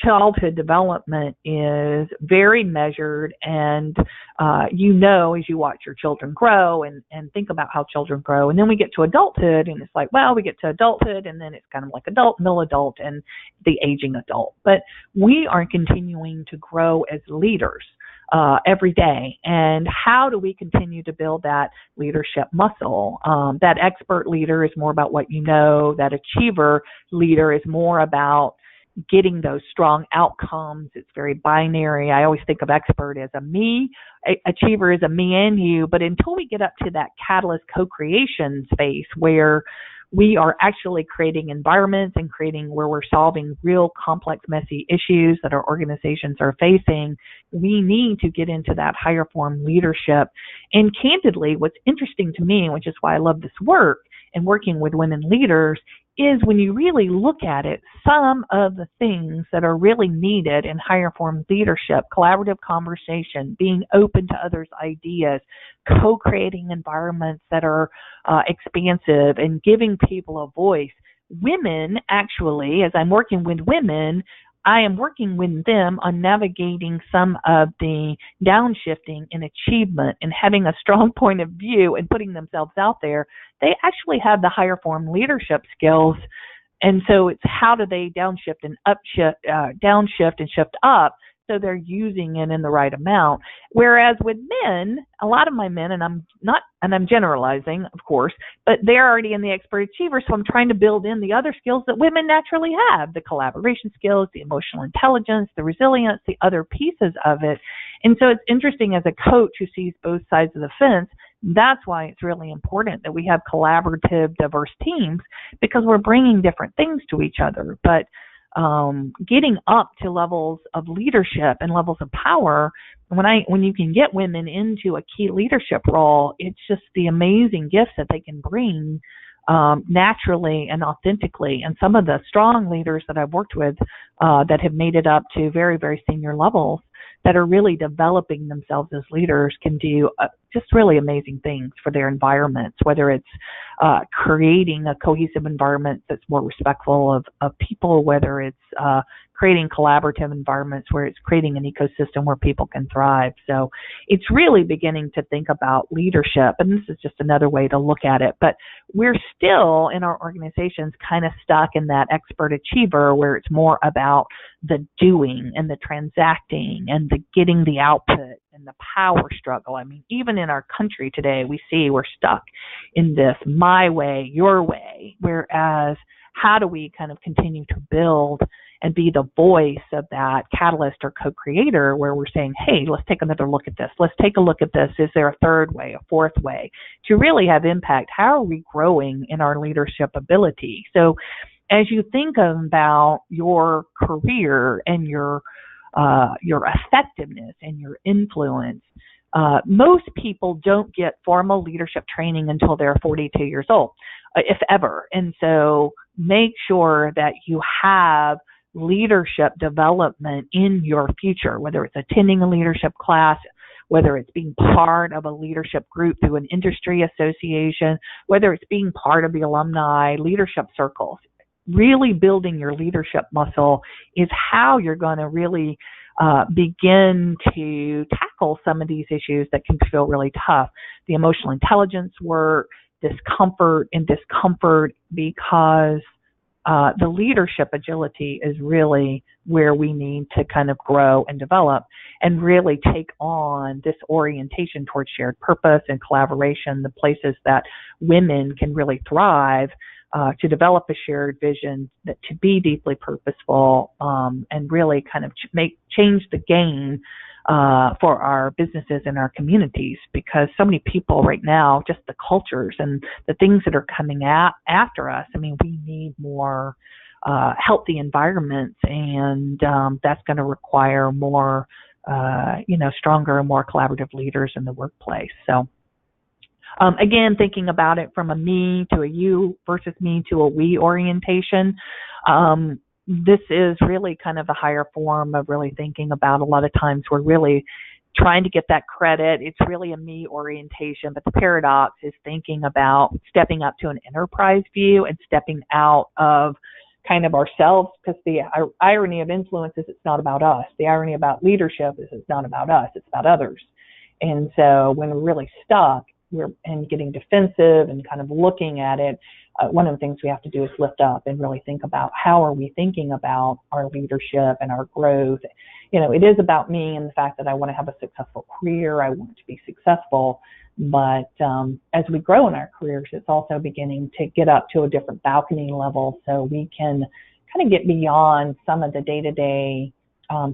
Childhood development is very measured, and as you watch your children grow and think about how children grow. And then we get to adulthood, and it's like, well, we get to adulthood, and then it's kind of like adult, middle adult, and the aging adult. But we are continuing to grow as leaders every day. And how do we continue to build that leadership muscle? That expert leader is more about what you know. That achiever leader is more about getting those strong outcomes. It's very binary. I always think of expert as a me, achiever is a me and you. But until we get up to that catalyst co-creation space where we are actually creating environments and creating where we're solving real complex, messy issues that our organizations are facing, we need to get into that higher form leadership. And candidly, what's interesting to me, which is why I love this work and working with women leaders, is when you really look at it, some of the things that are really needed in higher form leadership, collaborative conversation, being open to others' ideas, co-creating environments that are expansive and giving people a voice. Women, actually, as I'm working with women, I am working with them on navigating some of the downshifting in achievement and having a strong point of view and putting themselves out there. They actually have the higher form leadership skills. And so it's how do they downshift and downshift and shift up so they're using it in the right amount. Whereas with men, a lot of my men, and I'm generalizing, of course, but they're already in the expert achiever, so I'm trying to build in the other skills that women naturally have, the collaboration skills, the emotional intelligence, the resilience, the other pieces of it. And so it's interesting as a coach who sees both sides of the fence. That's why it's really important that we have collaborative, diverse teams, because we're bringing different things to each other. But getting up to levels of leadership and levels of power, when you can get women into a key leadership role, it's just the amazing gifts that they can bring naturally and authentically. And some of the strong leaders that I've worked with that have made it up to very, very senior levels that are really developing themselves as leaders can do just really amazing things for their environments, whether it's creating a cohesive environment that's more respectful of people, whether it's creating collaborative environments where it's creating an ecosystem where people can thrive. So it's really beginning to think about leadership, and this is just another way to look at it. But we're still in our organizations kind of stuck in that expert achiever where it's more about the doing and the transacting and the getting the output and the power struggle. I mean, even in our country today, we see we're stuck in this my way, your way, whereas how do we kind of continue to build and be the voice of that catalyst or co-creator where we're saying, hey, let's take another look at this. Let's take a look at this. Is there a third way, a fourth way to really have impact? How are we growing in our leadership ability? So as you think about your career and your effectiveness and your influence, most people don't get formal leadership training until they're 42 years old, if ever. And so make sure that you have leadership development in your future, whether it's attending a leadership class, whether it's being part of a leadership group through an industry association, whether it's being part of the alumni leadership circles. Really building your leadership muscle is how you're going to really begin to tackle some of these issues that can feel really tough. The emotional intelligence work, discomfort, because the leadership agility is really where we need to kind of grow and develop and really take on this orientation towards shared purpose and collaboration, the places that women can really thrive to develop a shared vision, that to be deeply purposeful and really kind of change the game for our businesses and our communities, because so many people right now, just the cultures and the things that are coming after us, I mean, we need more healthy environments, and that's going to require more, stronger and more collaborative leaders in the workplace. So again, thinking about it from a me to a you versus me to a we orientation, this is really kind of a higher form of really thinking about. A lot of times we're really trying to get that credit. It's really a me orientation, but the paradox is thinking about stepping up to an enterprise view and stepping out of kind of ourselves, because the irony of influence is it's not about us. The irony about leadership is it's not about us, it's about others. And so when we're really stuck, and getting defensive and kind of looking at it, one of the things we have to do is lift up and really think about how are we thinking about our leadership and our growth. It is about me and the fact that I want to have a successful career. I want to be successful. But as we grow in our careers, it's also beginning to get up to a different balcony level so we can kind of get beyond some of the day-to-day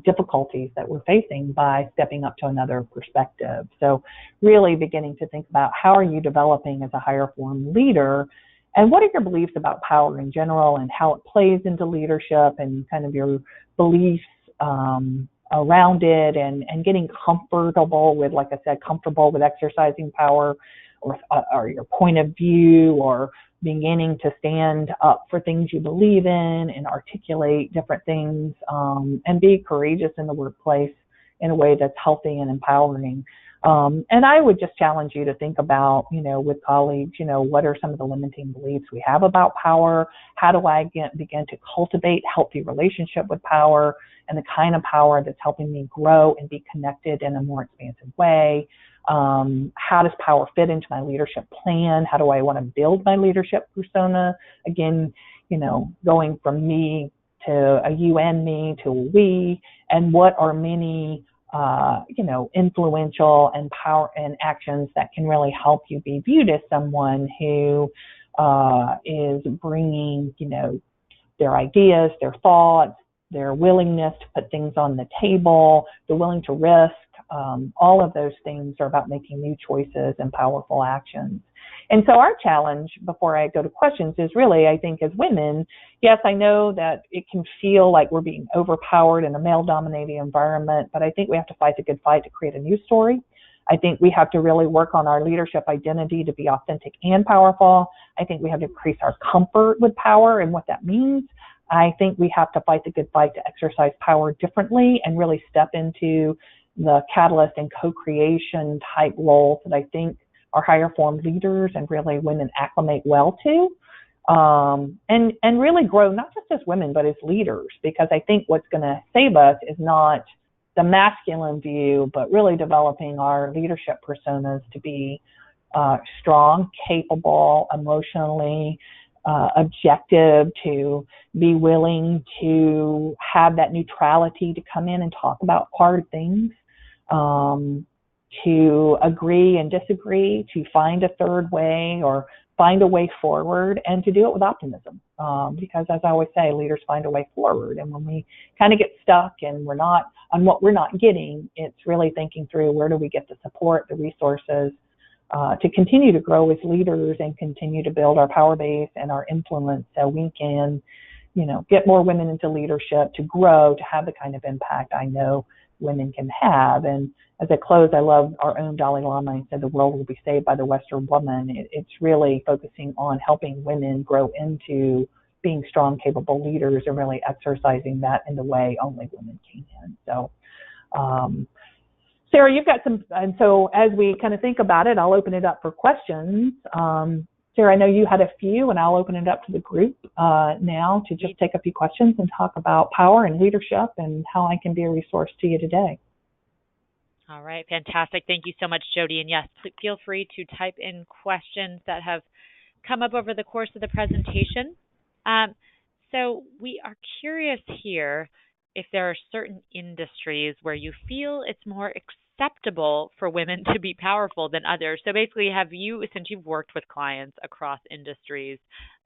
difficulties that we're facing by stepping up to another perspective. So really beginning to think about how are you developing as a higher form leader, and what are your beliefs about power in general and how it plays into leadership, and kind of your beliefs around it, and getting comfortable with, like I said, comfortable with exercising power or your point of view, or beginning to stand up for things you believe in and articulate different things, and be courageous in the workplace in a way that's healthy and empowering. And I would just challenge you to think about, with colleagues, what are some of the limiting beliefs we have about power? How do I begin to cultivate healthy relationship with power and the kind of power that's helping me grow and be connected in a more expansive way? How does power fit into my leadership plan? How do I want to build my leadership persona? Again, going from me to a you and me to a we, and what are many influential and power and actions that can really help you be viewed as someone who is bringing, their ideas, their thoughts, their willingness to put things on the table, they're willing to risk. All of those things are about making new choices and powerful actions. And so our challenge, before I go to questions, is really, I think, as women, yes, I know that it can feel like we're being overpowered in a male-dominated environment, but I think we have to fight the good fight to create a new story. I think we have to really work on our leadership identity to be authentic and powerful. I think we have to increase our comfort with power and what that means. I think we have to fight the good fight to exercise power differently and really step into the catalyst and co-creation type roles that I think our higher form leaders and really women acclimate well to, and really grow not just as women but as leaders, because I think what's going to save us is not the masculine view, but really developing our leadership personas to be strong, capable, emotionally objective, to be willing to have that neutrality to come in and talk about hard things, to agree and disagree, to find a third way or find a way forward, and to do it with optimism. Because as I always say, leaders find a way forward. And when we kind of get stuck and we're not on what we're not getting, it's really thinking through where do we get the support, the resources to continue to grow as leaders and continue to build our power base and our influence so we can, get more women into leadership, to grow, to have the kind of impact I know women can have. And as I close, I love our own Dalai Lama. He said the world will be saved by the Western woman. It's really focusing on helping women grow into being strong, capable leaders and really exercising that in the way only women can. So, Sarah, you've got some, and so as we kind of think about it, I'll open it up for questions. Sarah, I know you had a few, and I'll open it up to the group now to just take a few questions and talk about power and leadership and how I can be a resource to you today. All right, fantastic. Thank you so much, Jodie. And yes, feel free to type in questions that have come up over the course of the presentation. So we are curious here if there are certain industries where you feel it's more acceptable for women to be powerful than others. So basically, have you, since you've worked with clients across industries,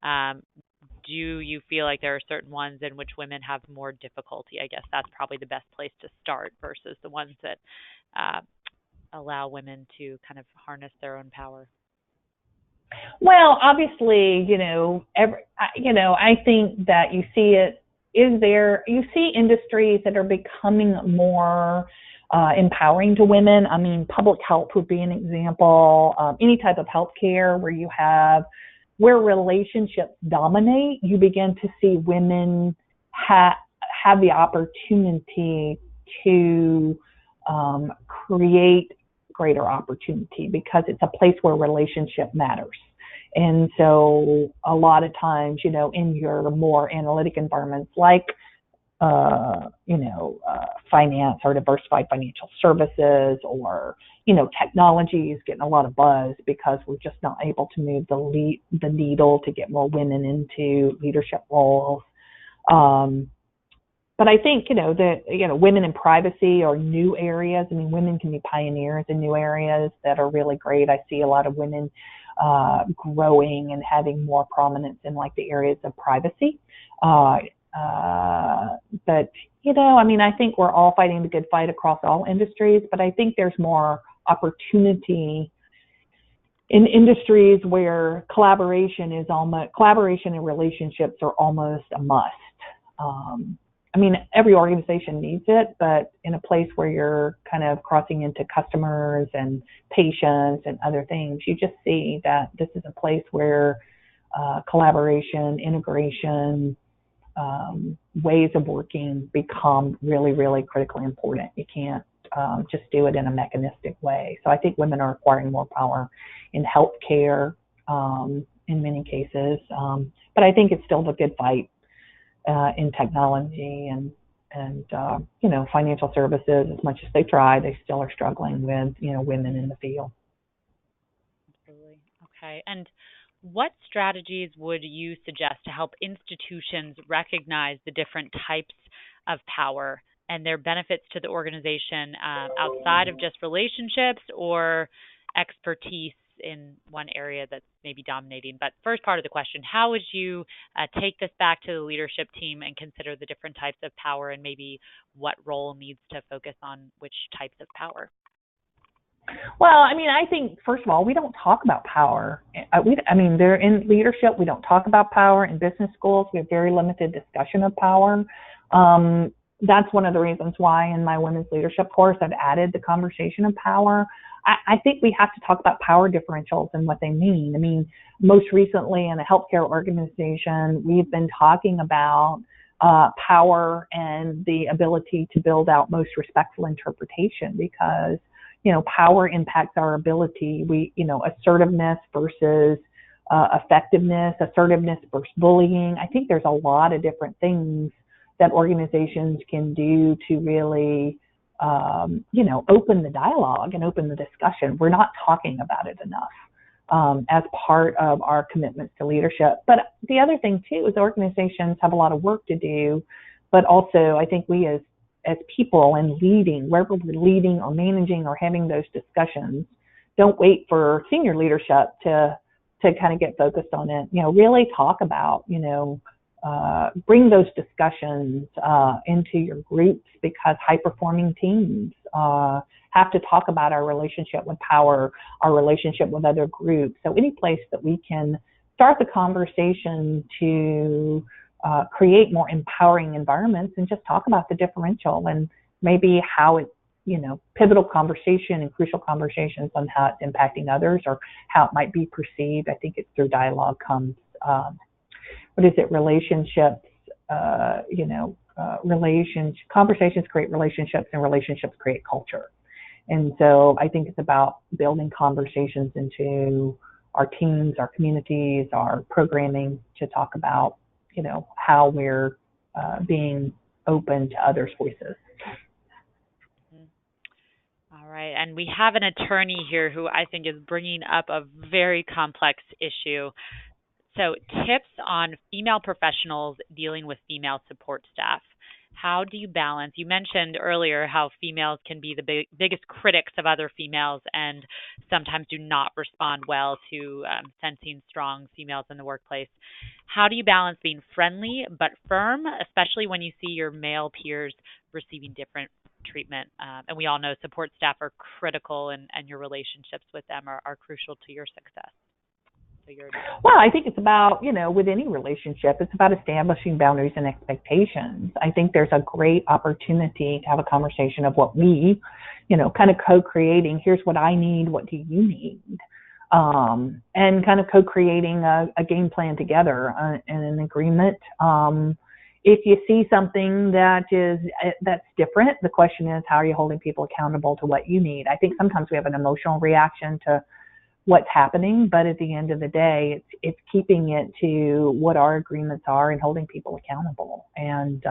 do you feel like there are certain ones in which women have more difficulty? I guess that's probably the best place to start versus the ones that allow women to kind of harness their own power. Well, obviously, I think that you see it. You see industries that are becoming more empowering to women. I mean, public health would be an example. Any type of healthcare where relationships dominate, you begin to see women have the opportunity to create greater opportunity because it's a place where relationship matters. And so a lot of times, in your more analytic environments like, finance or diversified financial services or, technology is getting a lot of buzz because we're just not able to move the needle to get more women into leadership roles. But I think, women in privacy or new areas. I mean, women can be pioneers in new areas that are really great. I see a lot of women growing and having more prominence in like the areas of privacy. But, I think we're all fighting the good fight across all industries, but I think there's more opportunity in industries where collaboration and relationships are almost a must. Every organization needs it, but in a place where you're kind of crossing into customers and patients and other things, you just see that this is a place where collaboration, integration, ways of working become really, really critically important. You can't just do it in a mechanistic way. So I think women are acquiring more power in healthcare in many cases, but I think it's still a good fight in technology and financial services. As much as they try, they still are struggling with women in the field. Absolutely. Okay. And what strategies would you suggest to help institutions recognize the different types of power and their benefits to the organization outside of just relationships or expertise in one area that's maybe dominating? But first part of the question, how would you take this back to the leadership team and consider the different types of power and maybe what role needs to focus on which types of power? Well, I think, first of all, we don't talk about power. They're in leadership. We don't talk about power. In business schools, we have very limited discussion of power. That's one of the reasons why in my women's leadership course, I've added the conversation of power. I think we have to talk about power differentials and what they mean. Most recently in a healthcare organization, we've been talking about power and the ability to build out most respectful interpretation because power impacts our ability. Assertiveness versus effectiveness, assertiveness versus bullying. I think there's a lot of different things that organizations can do to really, open the dialogue and open the discussion. We're not talking about it enough as part of our commitments to leadership. But the other thing too is organizations have a lot of work to do, but also I think we as people and leading, wherever we're leading or managing or having those discussions, don't wait for senior leadership to kind of get focused on it. Really talk about, bring those discussions into your groups because high-performing teams have to talk about our relationship with power, our relationship with other groups. So any place that we can start the conversation to create more empowering environments and just talk about the differential and maybe how it, pivotal conversation and crucial conversations on how it's impacting others or how it might be perceived. I think it's through dialogue comes, relationships, conversations create relationships and relationships create culture. And so I think it's about building conversations into our teams, our communities, our programming to talk about how we're being open to others' voices. All right. And we have an attorney here who I think is bringing up a very complex issue. So tips on female professionals dealing with female support staff. How do you balance? You mentioned earlier how females can be the biggest critics of other females and sometimes do not respond well to sensing strong females in the workplace. How do you balance being friendly but firm, especially when you see your male peers receiving different treatment? And we all know support staff are critical and your relationships with them are crucial to your success. Well, I think it's about, with any relationship, it's about establishing boundaries and expectations. I think there's a great opportunity to have a conversation of what we, kind of co-creating, here's what I need, what do you need? And kind of co-creating a game plan together and an agreement. If you see something that's different, the question is, how are you holding people accountable to what you need? I think sometimes we have an emotional reaction to what's happening, but at the end of the day, it's keeping it to what our agreements are and holding people accountable. And,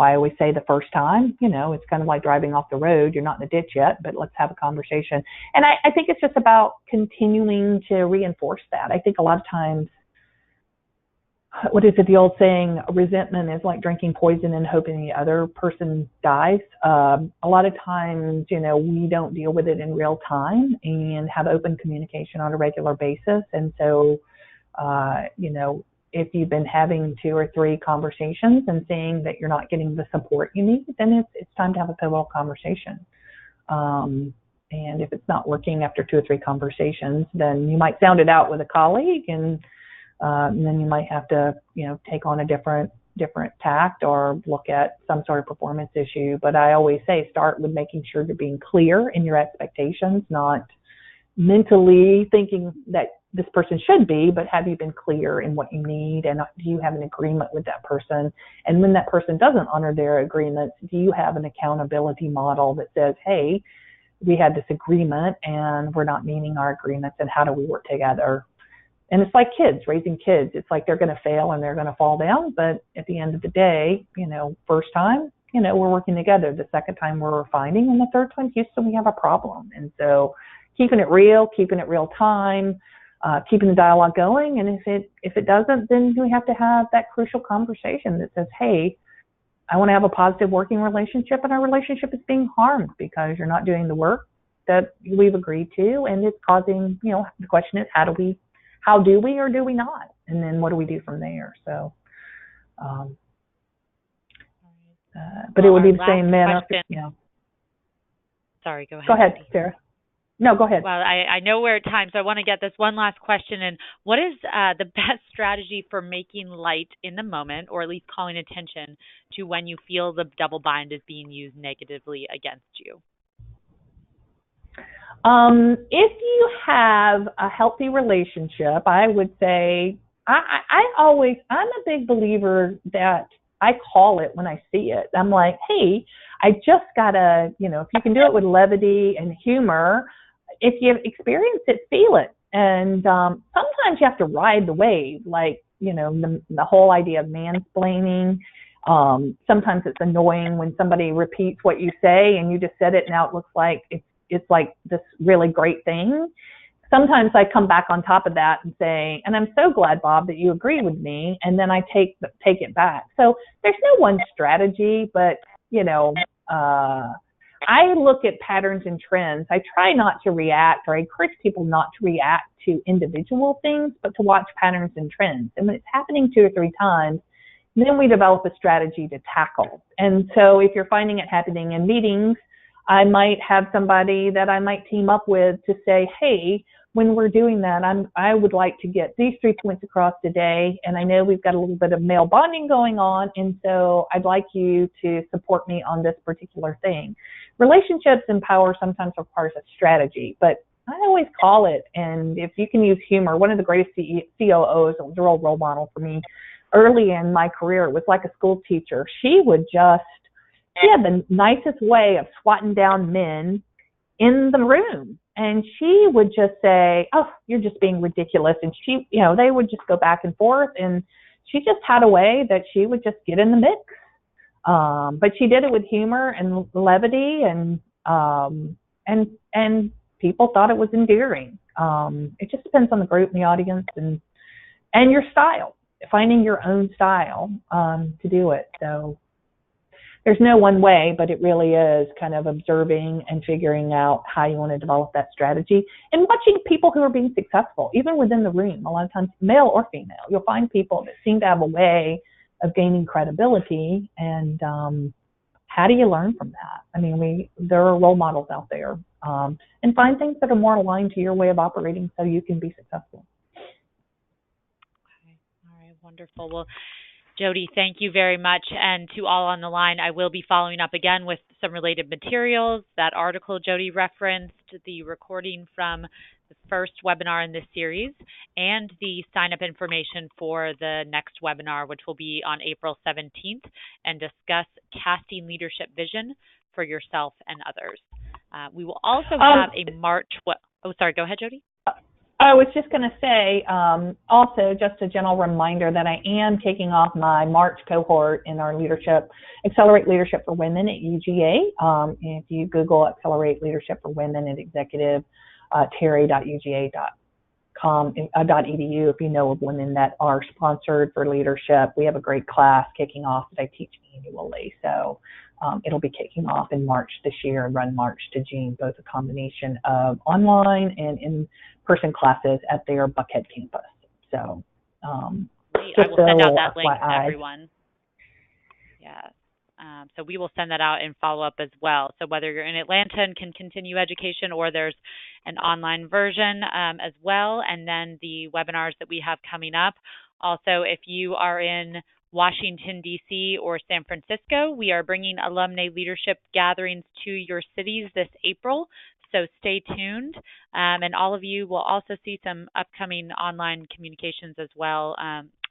I always say the first time, it's kind of like driving off the road. You're not in the ditch yet, but let's have a conversation. And I think it's just about continuing to reinforce that. I think a lot of times, what is it, the old saying, resentment is like drinking poison and hoping the other person dies. A lot of times, we don't deal with it in real time and have open communication on a regular basis. And so, if you've been having 2 or 3 conversations and seeing that you're not getting the support you need, then it's time to have a pivotal conversation. And if it's not working after 2 or 3 conversations, then you might sound it out with a colleague and then you might have to, take on a different tact or look at some sort of performance issue. But I always say start with making sure you're being clear in your expectations, not mentally thinking that this person should be, but have you been clear in what you need, and do you have an agreement with that person? And when that person doesn't honor their agreements, do you have an accountability model that says, hey, we had this agreement and we're not meeting our agreements, and how do we work together? And it's like kids, raising kids. It's like they're going to fail and they're going to fall down, but at the end of the day, first time, we're working together. The second time we're refining, and the third time, Houston, we have a problem. And so keeping it real time, keeping the dialogue going, and if it doesn't, then we have to have that crucial conversation that says, hey, I want to have a positive working relationship, and our relationship is being harmed because you're not doing the work that we've agreed to, and it's causing, the question is, how do we or do we not? And then what do we do from there? So, but it would be the same manner. Sorry, go ahead. Go ahead, Sarah. No, go ahead. Well, I know we're at time, so I want to get this one last question in. What is the best strategy for making light in the moment, or at least calling attention to when you feel the double bind is being used negatively against you? If you have a healthy relationship, I would say I'm a big believer that I call it when I see it. I'm like, hey, I just gotta, if you can do it with levity and humor, if you experience it, feel it. And sometimes you have to ride the wave, like, the whole idea of mansplaining. Sometimes it's annoying when somebody repeats what you say and you just said it, and now it looks like it's like this really great thing. Sometimes I come back on top of that and say, and I'm so glad, Bob, that you agree with me, and then I take it back. So there's no one strategy, but I look at patterns and trends. I try not to react, or I encourage people not to react to individual things, but to watch patterns and trends. And when it's happening 2 or 3 times, then we develop a strategy to tackle. And so if you're finding it happening in meetings, I might have somebody that I might team up with to say, hey, when we're doing that, I would like to get these 3 points across today, and I know we've got a little bit of male bonding going on, and so I'd like you to support me on this particular thing. Relationships and power sometimes requires a strategy, but I always call it, and if you can use humor, one of the greatest COOs, it was a role model for me early in my career, was like a school teacher. She had the nicest way of swatting down men in the room. And she would just say, oh, you're just being ridiculous. And she, they would just go back and forth. And she just had a way that she would just get in the mix. But she did it with humor and levity, and people thought it was endearing. It just depends on the group and the audience and your style, finding your own style to do it. So there's no one way, but it really is kind of observing and figuring out how you want to develop that strategy, and watching people who are being successful, even within the room. A lot of times, male or female, you'll find people that seem to have a way of gaining credibility, and how do you learn from that? I mean, there are role models out there, and find things that are more aligned to your way of operating so you can be successful. Okay. All right. Wonderful. Well, Jodie, thank you very much. And to all on the line, I will be following up again with some related materials, that article Jodie referenced, the recording from the first webinar in this series, and the sign-up information for the next webinar, which will be on April 17th, and discuss casting leadership vision for yourself and others. We will also have a March... Oh, sorry. Go ahead, Jodie. I was just going to say, also, just a general reminder that I am kicking off my March cohort in our Accelerate Leadership for Women at UGA. If you Google Accelerate Leadership for Women at Executive, terry.uga.edu, if you know of women that are sponsored for leadership. We have a great class kicking off that I teach annually. So it'll be kicking off in March this year and run March to June, both a combination of online and in-person classes at their Buckhead campus. So I will send out that link to everyone. Yes. So we will send that out and follow up as well. So whether you're in Atlanta and can continue education, or there's an online version as well, and then the webinars that we have coming up. Also, if you are in Washington, D.C. or San Francisco, we are bringing alumni leadership gatherings to your cities this April. so stay tuned. And all of you will also see some upcoming online communications as well,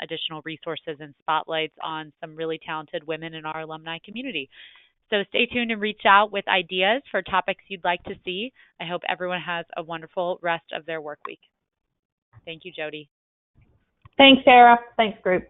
additional resources and spotlights on some really talented women in our alumni community. So stay tuned and reach out with ideas for topics you'd like to see. I hope everyone has a wonderful rest of their work week. Thank you, Jodie. Thanks, Sarah. Thanks, group.